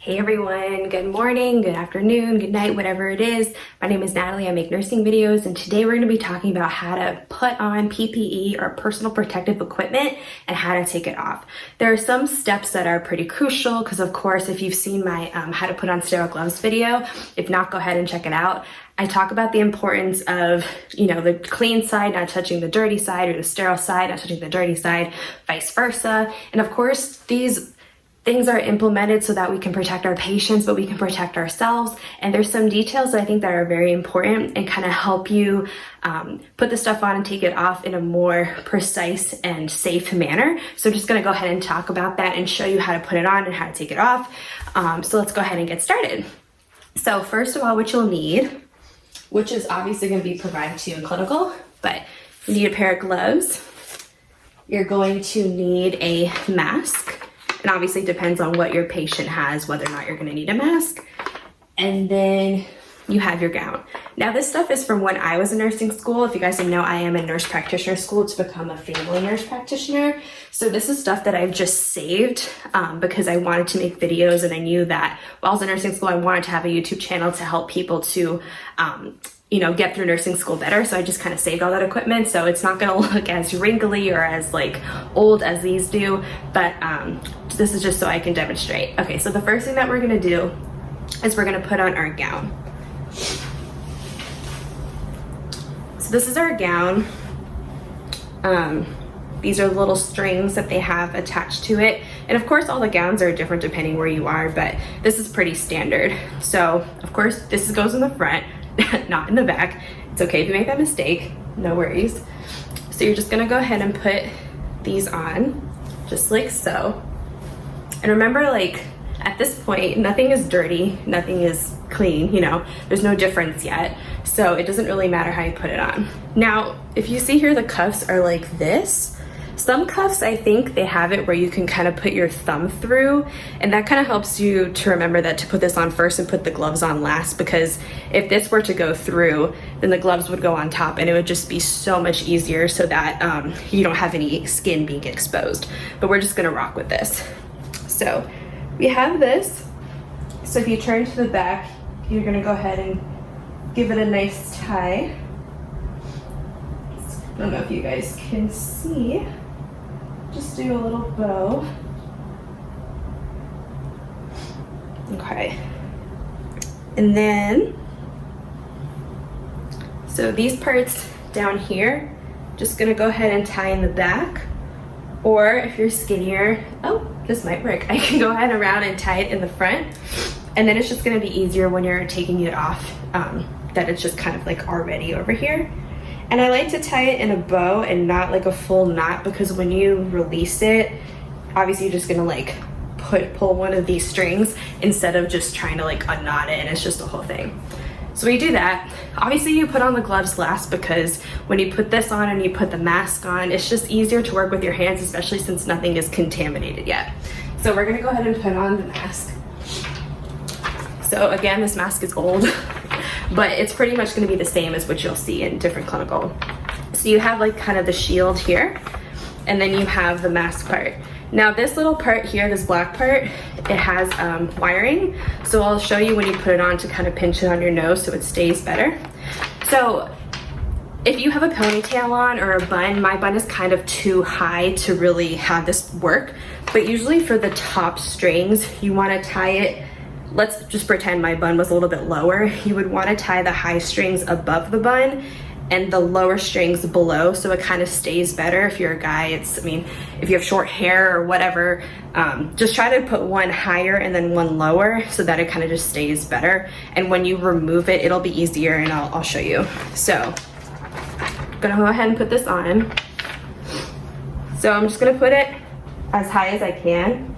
Hey everyone, good morning, good afternoon, good night, whatever it is. My name is Natalie, I make nursing videos, and today we're gonna be talking about how to put on PPE or personal protective equipment and how to take it off. There are some steps that are pretty crucial because of course, if you've seen my how to put on sterile gloves video, if not, go ahead and check it out. I talk about the importance of, the clean side not touching the dirty side or the sterile side not touching the dirty side, vice versa. And of course, these things are implemented so that we can protect our patients, but we can protect ourselves. And there's some details that I think that are very important and kind of help you put the stuff on and take it off in a more precise and safe manner. So I'm just gonna go ahead and talk about that and show you how to put it on and how to take it off. So let's go ahead and get started. So first of all, what you'll need, which is obviously gonna be provided to you in clinical, but you need a pair of gloves. You're going to need a mask. And obviously it depends on what your patient has, whether or not you're gonna need a mask. And then you have your gown. Now this stuff is from when I was in nursing school. If you guys didn't know, I am in nurse practitioner school to become a family nurse practitioner. So this is stuff that I've just saved because I wanted to make videos, and I knew that while I was in nursing school, I wanted to have a YouTube channel to help people to get through nursing school better. So I just kind of saved all that equipment. So it's not gonna look as wrinkly or as old as these do, but this is just so I can demonstrate. Okay, so the first thing that we're gonna do is we're gonna put on our gown. So this is our gown. These are little strings that they have attached to it. And of course, all the gowns are different depending where you are, but this is pretty standard. So of course, this goes in the front, not in the back. It's okay if you make that mistake, no worries. So you're just gonna go ahead and put these on, just like so. And remember, at this point, nothing is dirty, nothing is clean, there's no difference yet. So it doesn't really matter how you put it on. Now, if you see here, the cuffs are like this. Some cuffs, I think they have it where you can kind of put your thumb through, and that kind of helps you to remember that to put this on first and put the gloves on last, because if this were to go through, then the gloves would go on top and it would just be so much easier so that you don't have any skin being exposed. But we're just gonna rock with this. So we have this. So if you turn to the back, you're gonna go ahead and give it a nice tie. I don't know if you guys can see. Just do a little bow. Okay. And then, so these parts down here, just gonna go ahead and tie in the back. Or if you're skinnier, this might work. I can go ahead around and tie it in the front. And then it's just gonna be easier when you're taking it off, that it's just kind of already over here. And I like to tie it in a bow and not a full knot, because when you release it, obviously you're just gonna pull one of these strings instead of just trying to unknot it, and it's just a whole thing. So we do that. Obviously you put on the gloves last, because when you put this on and you put the mask on, it's just easier to work with your hands, especially since nothing is contaminated yet. So we're gonna go ahead and put on the mask. So again, this mask is old, but it's pretty much gonna be the same as what you'll see in different clinical. So you have kind of the shield here, and then you have the mask part. Now this little part here, this black part, it has wiring. So I'll show you when you put it on to kind of pinch it on your nose so it stays better. So if you have a ponytail on or a bun, my bun is kind of too high to really have this work. But usually for the top strings, you wanna tie it, let's just pretend my bun was a little bit lower. You would wanna tie the high strings above the bun and the lower strings below, so it kind of stays better. If you're a guy, if you have short hair or whatever, just try to put one higher and then one lower so that it kind of just stays better. And when you remove it, it'll be easier, and I'll show you. So I'm gonna go ahead and put this on. So I'm just gonna put it as high as I can.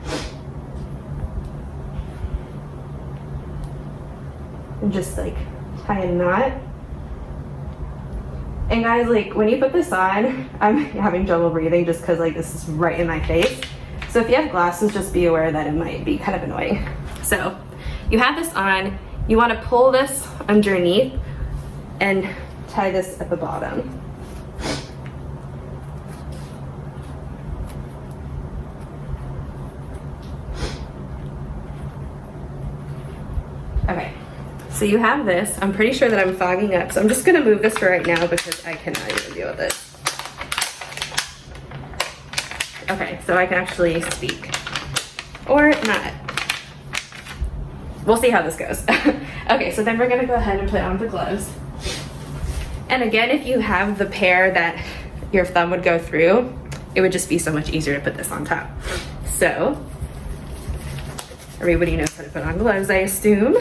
And just tie a knot. And guys, when you put this on, I'm having trouble breathing just because this is right in my face. So if you have glasses, just be aware that it might be kind of annoying. So you have this on, you want to pull this underneath and tie this at the bottom. Okay, so you have this. I'm pretty sure that I'm fogging up, so I'm just gonna move this for right now because I cannot even deal with this. Okay, so I can actually speak. Or not. We'll see how this goes. Okay, so then we're gonna go ahead and put on the gloves. And again, if you have the pair that your thumb would go through, it would just be so much easier to put this on top. So, everybody knows how to put on gloves, I assume.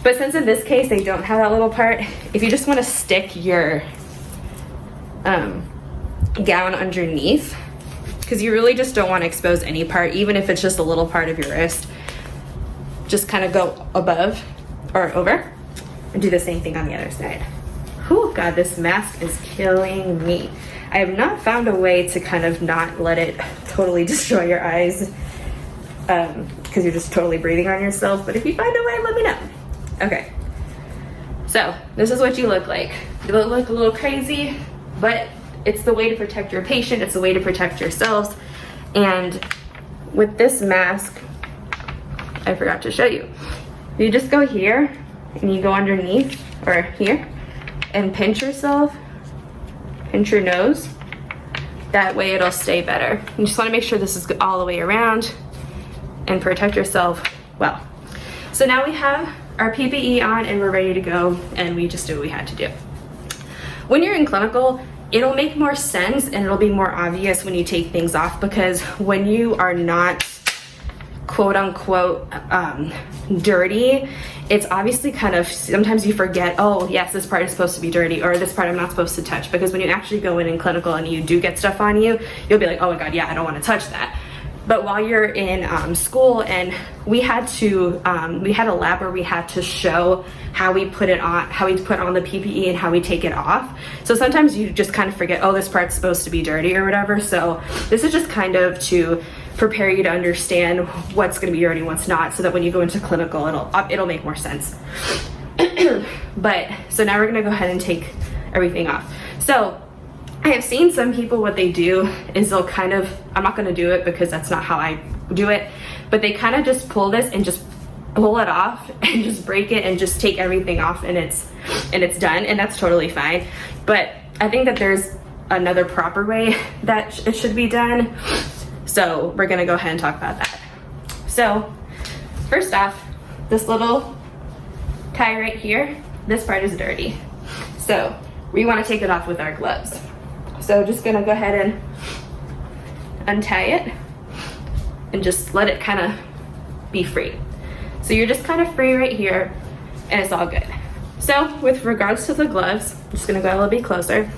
But since in this case, they don't have that little part, if you just wanna stick your gown underneath, because you really just don't want to expose any part, even if it's just a little part of your wrist. Just kind of go above or over and do the same thing on the other side. Oh God, this mask is killing me. I have not found a way to kind of not let it totally destroy your eyes because you're just totally breathing on yourself. But if you find a way, let me know. Okay, so this is what you look like. You look a little crazy, but it's the way to protect your patient, it's the way to protect yourselves. And with this mask, I forgot to show you. You just go here and you go underneath, or here, and pinch yourself, pinch your nose. That way it'll stay better. You just wanna make sure this is all the way around and protect yourself well. So now we have our PPE on and we're ready to go, and we just did what we had to do. When you're in clinical, it'll make more sense and it'll be more obvious when you take things off, because when you are not quote unquote dirty, it's obviously kind of, sometimes you forget, oh yes, this part is supposed to be dirty, or this part I'm not supposed to touch, because when you actually go in clinical and you do get stuff on you, you'll be like, oh my God, yeah, I don't want to touch that. But while you're in school, and we had a lab where we had to show how we put it on, how we put on the PPE and how we take it off. So sometimes you just kind of forget, oh, this part's supposed to be dirty or whatever. So this is just kind of to prepare you to understand what's going to be dirty and what's not, so that when you go into clinical, it'll make more sense. But so now we're going to go ahead and take everything off. So I have seen some people, what they do is they'll kind of, I'm not gonna do it because that's not how I do it, but they kind of just pull this and just pull it off and just break it and just take everything off, and it's done, and that's totally fine. But I think that there's another proper way that it should be done. So we're gonna go ahead and talk about that. So first off, this little tie right here, this part is dirty. So we wanna take it off with our gloves. So just gonna go ahead and untie it and just let it kind of be free. So you're just kind of free right here, and it's all good. So with regards to the gloves, I'm just gonna go a little bit closer.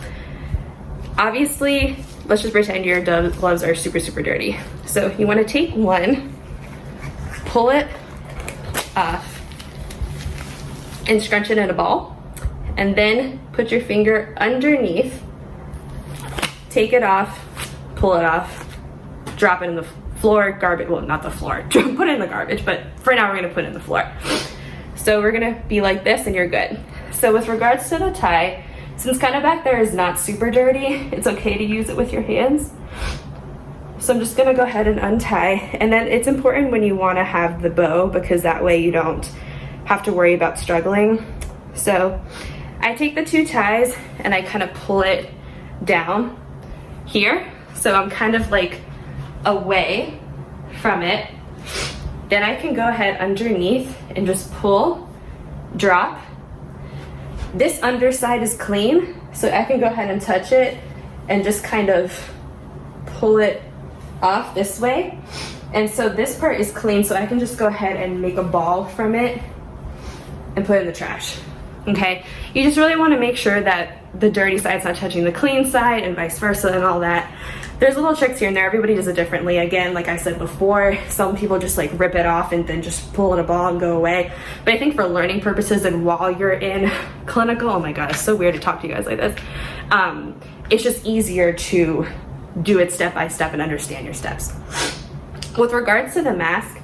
Obviously, let's just pretend your gloves are super, super dirty. So you wanna take one, pull it off, and scrunch it in a ball, and then put your finger underneath, take it off, pull it off, drop it in the floor, garbage, well, not the floor, put it in the garbage, but for now we're gonna put it in the floor. So we're gonna be like this and you're good. So with regards to the tie, since kind of back there is not super dirty, it's okay to use it with your hands. So I'm just gonna go ahead and untie, and then it's important when you wanna have the bow, because that way you don't have to worry about struggling. So I take the two ties and I kind of pull it down here, so I'm kind of like away from it. Then I can go ahead underneath and just pull, drop. This underside is clean, so I can go ahead and touch it and just kind of pull it off this way. And so this part is clean, so I can just go ahead and make a ball from it and put it in the trash. Okay, you just really want to make sure that the dirty side's not touching the clean side, and vice versa and all that. There's little tricks here and there. Everybody does it differently. Again, like I said before, some people just like rip it off and then just pull it a ball and go away. But I think for learning purposes and while you're in clinical, oh my God, it's so weird to talk to you guys like this. It's just easier to do it step by step and understand your steps. With regards to the mask,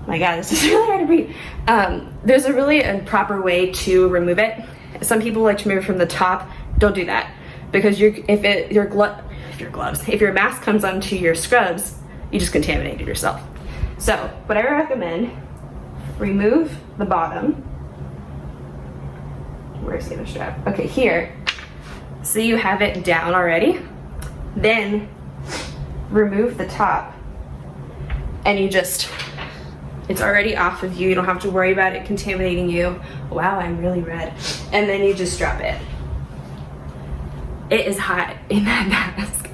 my God, this is really hard to read. There's a proper way to remove it. Some people like to remove it from the top. Don't do that, because if your mask comes onto your scrubs, you just contaminated yourself. So what I recommend, remove the bottom. Where's the other strap? Okay, here. So you have it down already. Then remove the top, and you just, it's already off of you. You don't have to worry about it contaminating you. Wow, I'm really red. And then you just drop it. It is hot in that mask.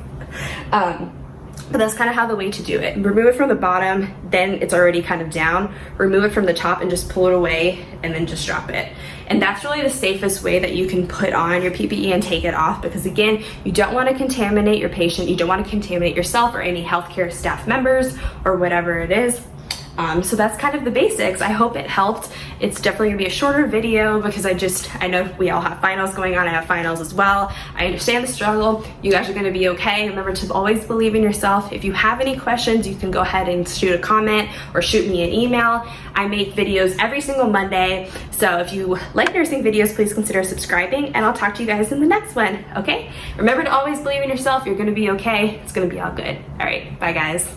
But that's kind of how the way to do it. Remove it from the bottom, then it's already kind of down. Remove it from the top and just pull it away, and then just drop it. And that's really the safest way that you can put on your PPE and take it off, because again, you don't want to contaminate your patient, you don't want to contaminate yourself or any healthcare staff members or whatever it is. So that's kind of the basics. I hope it helped. It's definitely gonna be a shorter video because I know we all have finals going on. I have finals as well. I understand the struggle. You guys are gonna be okay. Remember to always believe in yourself. If you have any questions, you can go ahead and shoot a comment or shoot me an email. I make videos every single Monday. So if you like nursing videos, please consider subscribing, and I'll talk to you guys in the next one, okay? Remember to always believe in yourself. You're gonna be okay. It's gonna be all good. All right, bye guys.